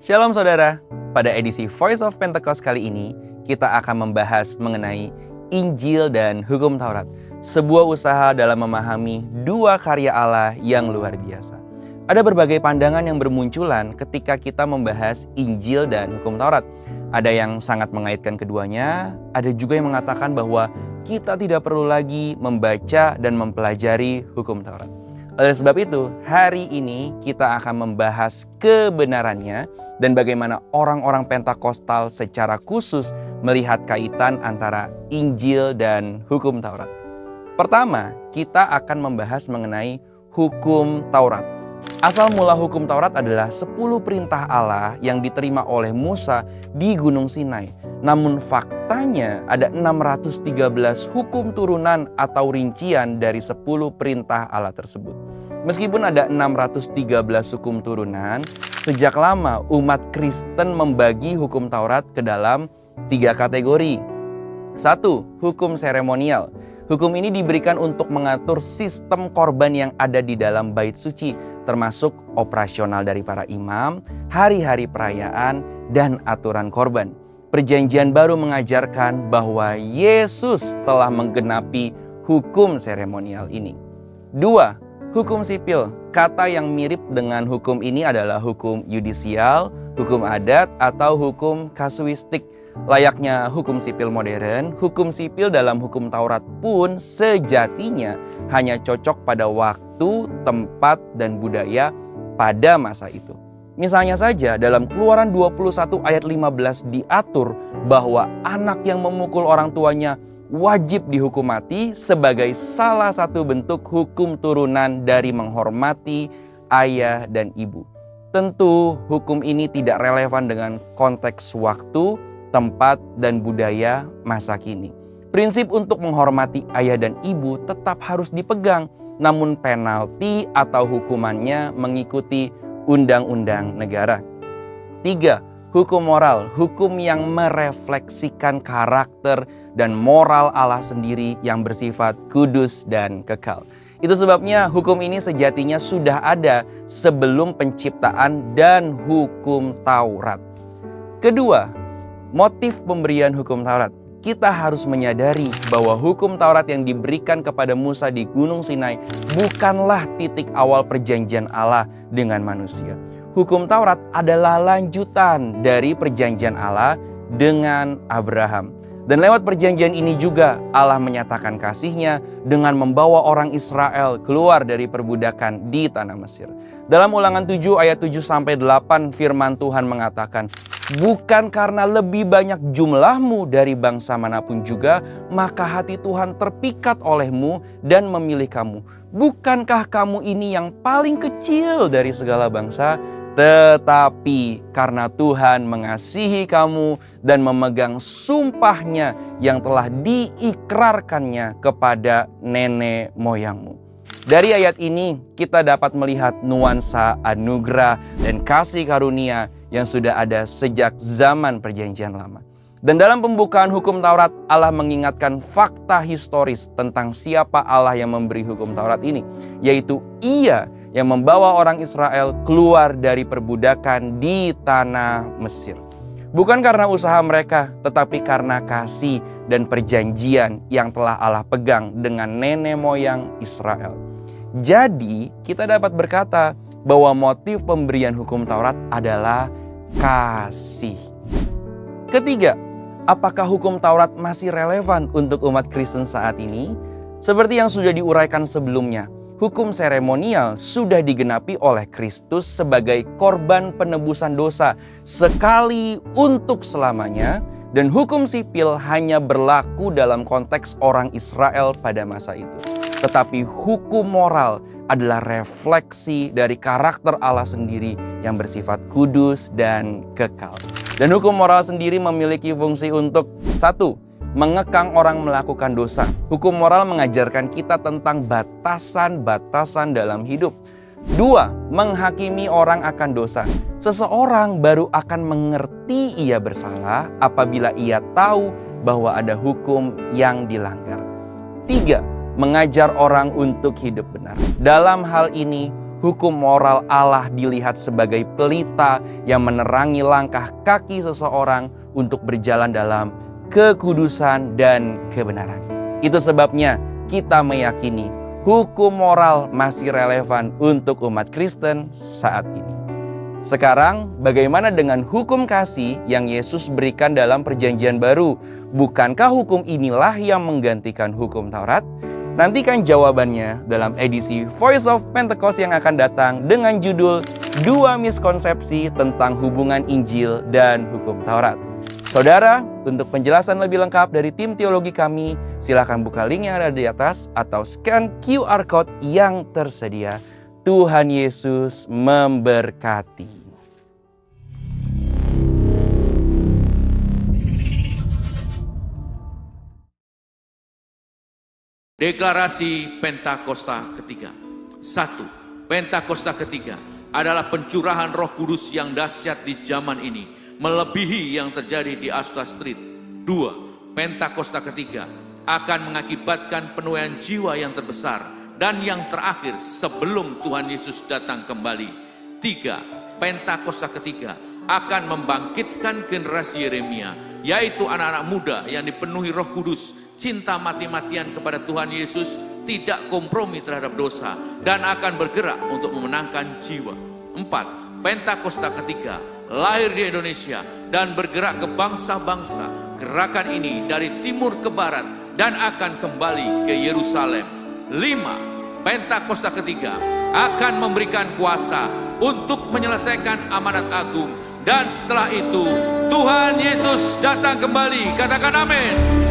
Shalom saudara, pada edisi Voice of Pentecost kali ini kita akan membahas mengenai Injil dan Hukum Taurat. Sebuah usaha dalam memahami dua karya Allah yang luar biasa. Ada berbagai pandangan yang bermunculan ketika kita membahas Injil dan Hukum Taurat. Ada yang sangat mengaitkan keduanya, ada juga yang mengatakan bahwa kita tidak perlu lagi membaca dan mempelajari Hukum Taurat. Oleh sebab itu, hari ini kita akan membahas kebenarannya dan bagaimana orang-orang Pentakosta secara khusus melihat kaitan antara Injil dan Hukum Taurat. Pertama, kita akan membahas mengenai Hukum Taurat. Asal mula Hukum Taurat adalah 10 perintah Allah yang diterima oleh Musa di Gunung Sinai. Namun faktanya ada 613 hukum turunan atau rincian dari 10 perintah Allah tersebut. Meskipun ada 613 hukum turunan, sejak lama umat Kristen membagi Hukum Taurat ke dalam 3 kategori. 1. Hukum seremonial. Hukum ini diberikan untuk mengatur sistem korban yang ada di dalam bait suci, termasuk operasional dari para imam, hari-hari perayaan, dan aturan korban. Perjanjian Baru mengajarkan bahwa Yesus telah menggenapi hukum seremonial ini. 2. Hukum sipil. Kata yang mirip dengan hukum ini adalah hukum yudisial, hukum adat, atau hukum kasuistik. Layaknya hukum sipil modern, hukum sipil dalam Hukum Taurat pun sejatinya hanya cocok pada waktu, tempat, dan budaya pada masa itu. Misalnya saja dalam Keluaran 21 ayat 15 diatur bahwa anak yang memukul orang tuanya wajib dihukum mati sebagai salah satu bentuk hukum turunan dari menghormati ayah dan ibu. Tentu hukum ini tidak relevan dengan konteks waktu, tempat, dan budaya masa kini. Prinsip untuk menghormati ayah dan ibu tetap harus dipegang, namun penalti atau hukumannya mengikuti undang-undang negara. 3. Hukum moral, hukum yang merefleksikan karakter dan moral Allah sendiri yang bersifat kudus dan kekal. Itu sebabnya hukum ini sejatinya sudah ada sebelum penciptaan dan Hukum Taurat. Kedua, motif pemberian Hukum Taurat. Kita harus menyadari bahwa Hukum Taurat yang diberikan kepada Musa di Gunung Sinai bukanlah titik awal perjanjian Allah dengan manusia. Hukum Taurat adalah lanjutan dari perjanjian Allah dengan Abraham. Dan lewat perjanjian ini juga Allah menyatakan kasih-Nya dengan membawa orang Israel keluar dari perbudakan di tanah Mesir. Dalam Ulangan 7 ayat 7-8 firman Tuhan mengatakan, "Bukan karena lebih banyak jumlahmu dari bangsa manapun juga, maka hati Tuhan terpikat olehmu dan memilih kamu. Bukankah kamu ini yang paling kecil dari segala bangsa? Tetapi karena Tuhan mengasihi kamu dan memegang sumpah-Nya yang telah diikrarkannya kepada nenek moyangmu." Dari ayat ini kita dapat melihat nuansa anugerah dan kasih karunia yang sudah ada sejak zaman perjanjian lama. Dan dalam pembukaan Hukum Taurat, Allah mengingatkan fakta historis tentang siapa Allah yang memberi Hukum Taurat ini, yaitu Ia yang membawa orang Israel keluar dari perbudakan di tanah Mesir. Bukan karena usaha mereka, tetapi karena kasih dan perjanjian yang telah Allah pegang dengan nenek moyang Israel. Jadi, kita dapat berkata bahwa motif pemberian Hukum Taurat adalah kasih. Ketiga, apakah Hukum Taurat masih relevan untuk umat Kristen saat ini? Seperti yang sudah diuraikan sebelumnya, hukum seremonial sudah digenapi oleh Kristus sebagai korban penebusan dosa sekali untuk selamanya, dan hukum sipil hanya berlaku dalam konteks orang Israel pada masa itu. Tetapi hukum moral adalah refleksi dari karakter Allah sendiri yang bersifat kudus dan kekal. Dan hukum moral sendiri memiliki fungsi untuk 1. Mengekang orang melakukan dosa. Hukum moral mengajarkan kita tentang batasan-batasan dalam hidup. 2. Menghakimi orang akan dosa. Seseorang baru akan mengerti ia bersalah apabila ia tahu bahwa ada hukum yang dilanggar. 3. Mengajar orang untuk hidup benar. Dalam hal ini, hukum moral Allah dilihat sebagai pelita yang menerangi langkah kaki seseorang untuk berjalan dalam kekudusan dan kebenaran. Itu sebabnya kita meyakini hukum moral masih relevan untuk umat Kristen saat ini. Sekarang, bagaimana dengan hukum kasih yang Yesus berikan dalam Perjanjian Baru? Bukankah hukum inilah yang menggantikan hukum Taurat? Nantikan jawabannya dalam edisi Voice of Pentecost yang akan datang dengan judul 2 miskonsepsi tentang hubungan Injil dan hukum Taurat. Saudara, untuk penjelasan lebih lengkap dari tim teologi kami, silakan buka link yang ada di atas atau scan QR Code yang tersedia. Tuhan Yesus memberkati. Deklarasi Pentakosta ketiga. 1. Pentakosta ketiga adalah pencurahan Roh Kudus yang dahsyat di zaman ini, melebihi yang terjadi di Azusa Street. 2. Pentakosta ketiga akan mengakibatkan penuaian jiwa yang terbesar dan yang terakhir sebelum Tuhan Yesus datang kembali. 3. Pentakosta ketiga akan membangkitkan generasi Yeremia, yaitu anak-anak muda yang dipenuhi Roh Kudus, cinta mati-matian kepada Tuhan Yesus, tidak kompromi terhadap dosa, dan akan bergerak untuk memenangkan jiwa. 4. Pentakosta ketiga lahir di Indonesia dan bergerak ke bangsa-bangsa. Gerakan ini dari timur ke barat dan akan kembali ke Yerusalem. 5. Pentakosta ketiga akan memberikan kuasa untuk menyelesaikan amanat agung, dan setelah itu Tuhan Yesus datang kembali. Katakan amin.